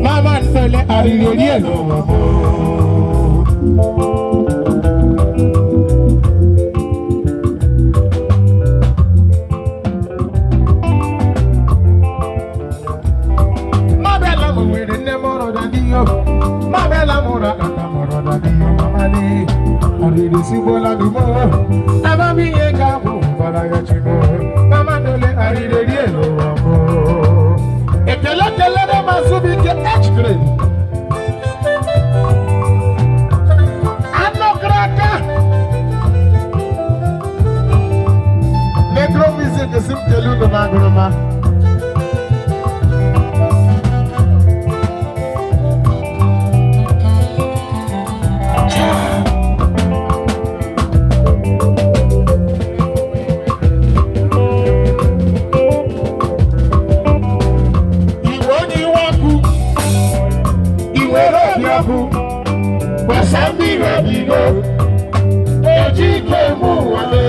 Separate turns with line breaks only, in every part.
Mama nfele ariri elo Mabela mwere ne moro da dio Mabela mora kaka moro da dio mamali ariri sibola dumo Aba mi ega bu bala ya chimo Mama dole ariri elo Ekele masubi ke H grade. Ano kraka. Negro music sim telu no magroma. Wasambi rabino, ejike muwale.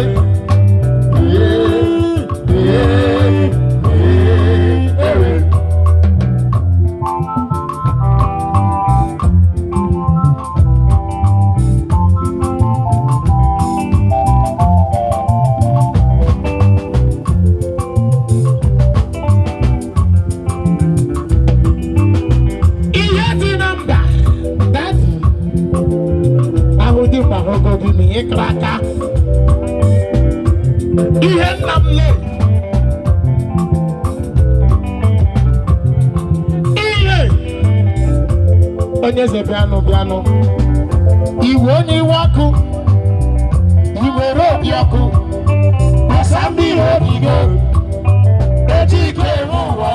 Kraka ihe namle ihe onye ze piano iwe onye iwe ọkụ iwere obi ọkụ asambi obigo ejike eme ụwa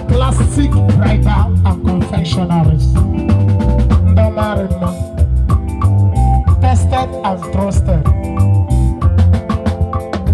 classic writer and confectionaries. Ndomarima, tested and trusted.